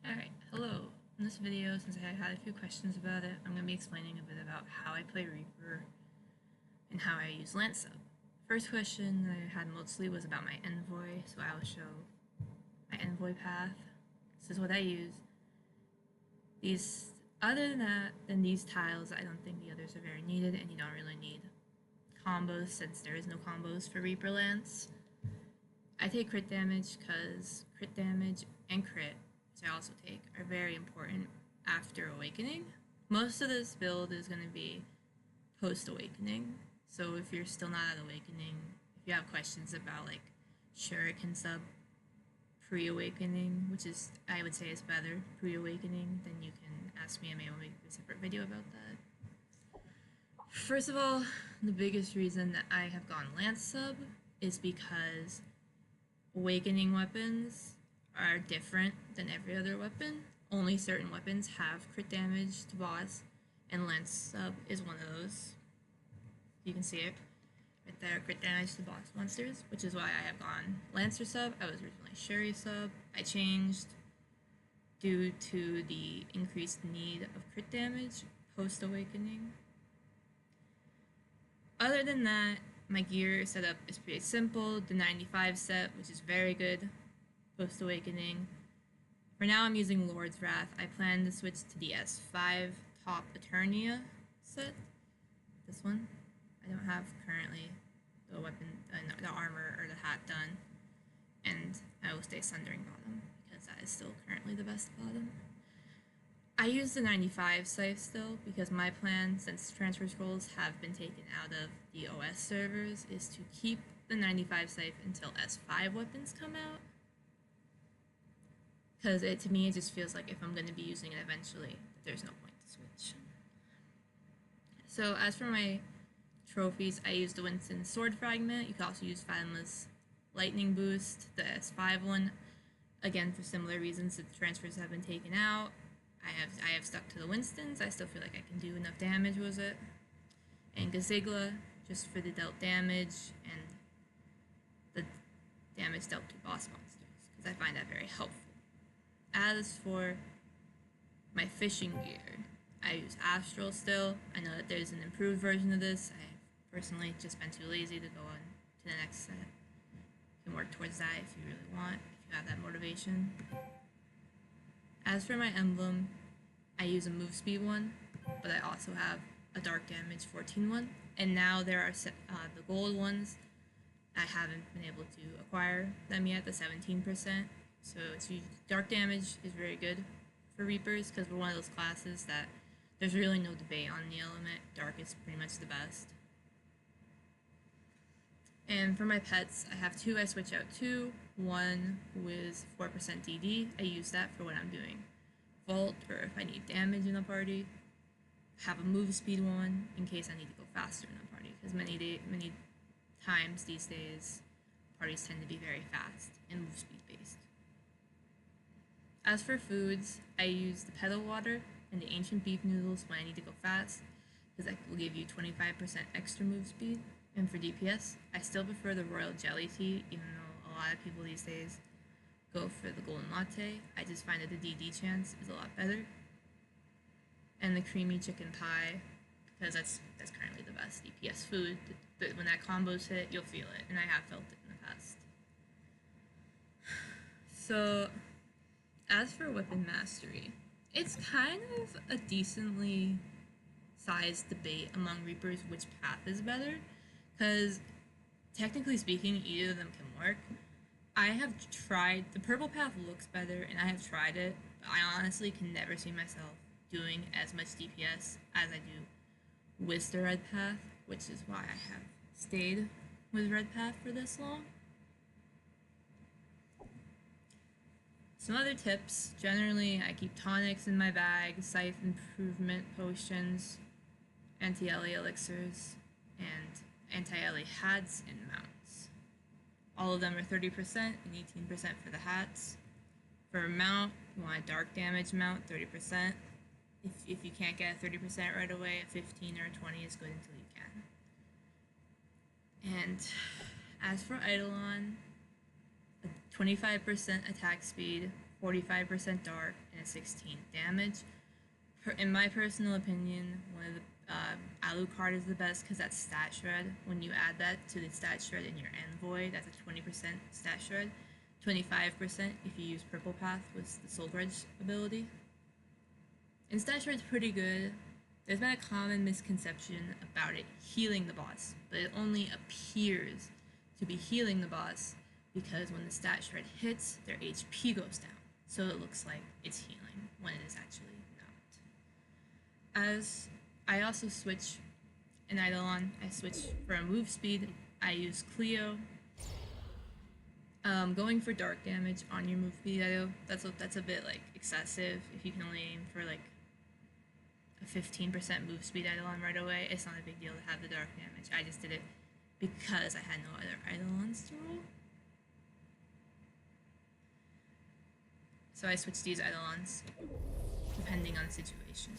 Alright, hello. In this video, since I had a few questions about it, I'm going to be explaining a bit about how I play Reaper and how I use Lance Sub. First question that I had mostly was about my envoy, so I will show my envoy path. This is what I use. Other than these tiles, I don't think the others are very needed, and you don't really need combos since there is no combos for Reaper Lance. I take crit damage because crit damage and crit, which I also take, are very important after Awakening. Most of this build is going to be post-Awakening, so if you're still not at Awakening, if you have questions about like Shuriken sub pre-Awakening, which is, I would say is better pre-Awakening, then you can ask me and maybe I'll make a separate video about that. First of all, the biggest reason that I have gone Lance sub is because Awakening weapons are different than every other weapon. Only certain weapons have crit damage to boss, and Lance sub is one of those. You can see it right there, crit damage to boss monsters, which is why I have gone Lancer sub. I was originally Shuri sub. I changed due to the increased need of crit damage post-Awakening. Other than that, my gear setup is pretty simple. The 95 set, which is very good post-Awakening. For now, I'm using Lord's Wrath. I plan to switch to the S5 Top Eternia set. This one. I don't have currently the weapon, the armor, or the hat done. And I will stay Sundering Bottom, because that is still currently the best bottom. I use the 95 scythe still, because my plan, since transfer scrolls have been taken out of the OS servers, is to keep the 95 scythe until S5 weapons come out. Because to me, it just feels like if I'm going to be using it eventually, there's no point to switch. So as for my trophies, I use the Winston Sword Fragment. You can also use Fatima's Lightning Boost, the S5 one. Again, for similar reasons, the transfers have been taken out. I have stuck to the Winstons. I still feel like I can do enough damage with it. And Gazigla, just for the dealt damage and the damage dealt to boss monsters, because I find that very helpful. As for my fishing gear, I use Astral still. I know that there's an improved version of this. I personally just been too lazy to go on to the next set. You can work towards that if you really want, if you have that motivation. As for my emblem, I use a move speed one, but I also have a dark damage 14 one. And now there are the gold ones. I haven't been able to acquire them yet, the 17%. So it's dark damage is very good for Reapers because we're one of those classes that there's really no debate on the element. Dark is pretty much the best. And for my pets, I have two I switch out to. One with 4% DD. I use that for when I'm doing Vault or if I need damage in a party. Have a move speed one in case I need to go faster in a party, because many times these days parties tend to be very fast and move speed based. As for foods, I use the pedal water and the ancient beef noodles when I need to go fast, because that will give you 25% extra move speed. And for DPS, I still prefer the royal jelly tea, even though a lot of people these days go for the golden latte. I just find that the DD chance is a lot better. And the creamy chicken pie, because that's currently the best DPS food. When that combo's hit, you'll feel it, and I have felt it in the past. So, as for weapon mastery, it's kind of a decently sized debate among Reapers which path is better, because technically speaking, either of them can work. I have tried, the purple path looks better, and I have tried it, but I honestly can never see myself doing as much DPS as I do with the red path, which is why I have stayed with red path for this long. Some other tips, generally I keep tonics in my bag, scythe improvement potions, anti-LA elixirs, and anti-LA hats and mounts. All of them are 30% and 18% for the hats. For a mount, you want a dark damage mount, 30%. If you can't get a 30% right away, a 15 or a 20 is good until you can. And as for Eidolon, a 25% attack speed, 45% dark, and a 16 damage. In my personal opinion, one of the Alucard is the best because that's stat shred. When you add that to the stat shred in your envoy, that's a 20% stat shred. 25% if you use Purple Path with the Soul Grudge ability. And stat shred's pretty good. There's been a common misconception about it healing the boss, but it only appears to be healing the boss because when the stat shred hits, their HP goes down. So it looks like it's healing when it is actually not. As I also switch an Eidolon, I switch for a move speed, I use Cleo. Going for dark damage on your move speed, I know that's a bit like excessive. If you can only aim for like a 15% move speed Eidolon right away, it's not a big deal to have the dark damage. I just did it because I had no other Eidolons to roll. So I switched these Eidolons depending on the situation.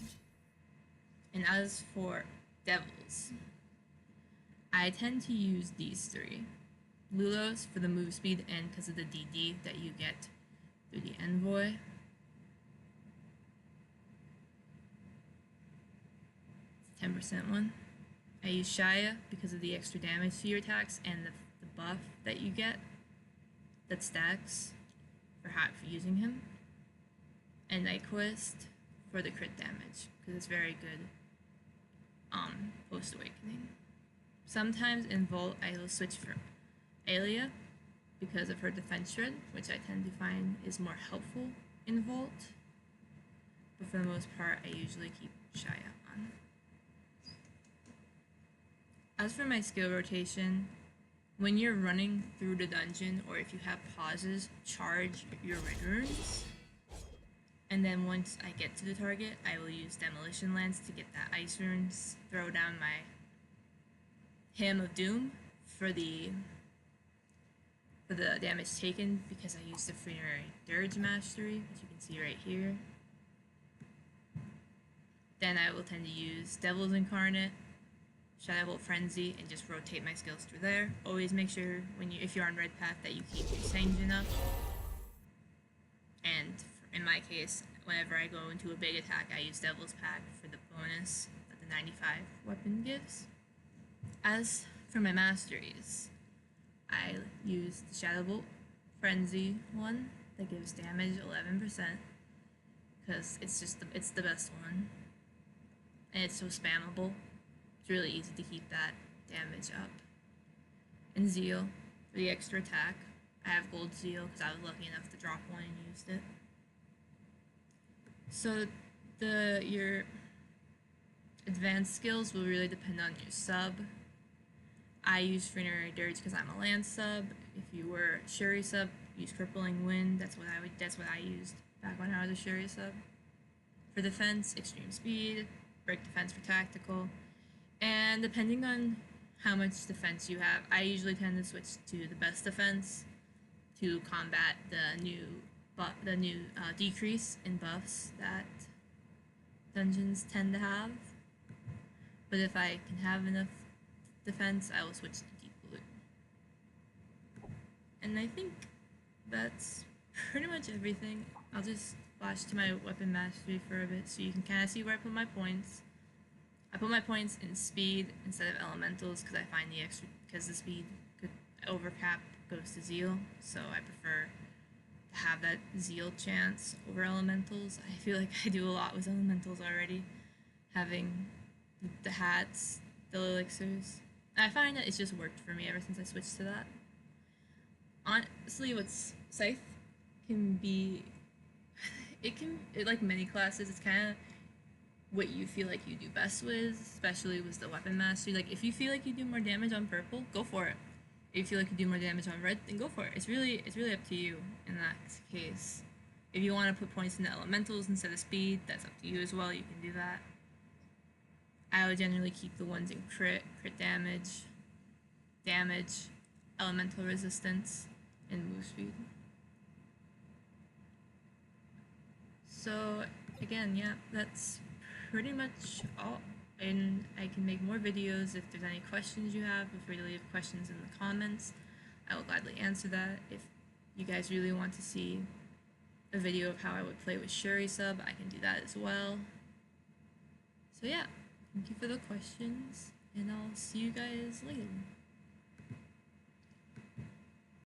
And as for devils, I tend to use these three. Lulos for the move speed and because of the DD that you get through the envoy. It's a 10% one. I use Shia because of the extra damage to your attacks and the buff that you get that stacks for using him. And Nyquist for the crit damage because it's very good post-awakening. Sometimes in Volt I will switch for Aelia because of her defense shred, which I tend to find is more helpful in Volt. But for the most part, I usually keep Shia on. As for my skill rotation, when you're running through the dungeon or if you have pauses, charge your red runes. And then once I get to the target, I will use Demolition Lance to get that ice runes, throw down my Hymn of Doom for the damage taken because I used the Funerary Dirge Mastery, which you can see right here. Then I will tend to use Devil's Incarnate, Shadowbolt Frenzy, and just rotate my skills through there. Always make sure if you're on red path that you keep your Sanjin up. And in my case, whenever I go into a big attack, I use Devil's Pack for the bonus that the 95 weapon gives. As for my masteries, I use the Shadowbolt Frenzy one that gives damage 11% because it's the best one, and it's so spammable. It's really easy to keep that damage up. And Zeal for the extra attack. I have Gold Zeal because I was lucky enough to drop one and used it. So your advanced skills will really depend on your sub. I use Funerary Dirge because I'm a Lance sub. If you were Shuri sub, use Crippling Wind. That's what I used back when I was a Shuri sub. For defense, Extreme Speed, Break Defense for tactical, and depending on how much defense you have, I usually tend to switch to the best defense to combat the new decrease in buffs that dungeons tend to have. But if I can have enough defense, I will switch to Deep Blue. And I think that's pretty much everything. I'll just flash to my weapon mastery for a bit so you can kind of see where I put my points. I put my points in speed instead of elementals because I find because the speed overcap goes to Zeal, so I prefer to have that Zeal chance over elementals. I feel like I do a lot with elementals already, having the hats, the elixirs. I find that it's just worked for me ever since I switched to that. Honestly, Scythe can be, like many classes, it's kind of what you feel like you do best with, especially with the weapon mastery. Like, if you feel like you do more damage on purple, go for it. If you feel like you do more damage on red, then go for it. It's really up to you in that case. If you want to put points in the elementals instead of speed, that's up to you as well. You can do that. I would generally keep the ones in crit damage, elemental resistance, and move speed. So again, yeah, that's pretty much all. And I can make more videos if there's any questions you have. Feel free to leave questions in the comments. I will gladly answer that. If you guys really want to see a video of how I would play with Shuri sub, I can do that as well. So yeah, thank you for the questions, and I'll see you guys later.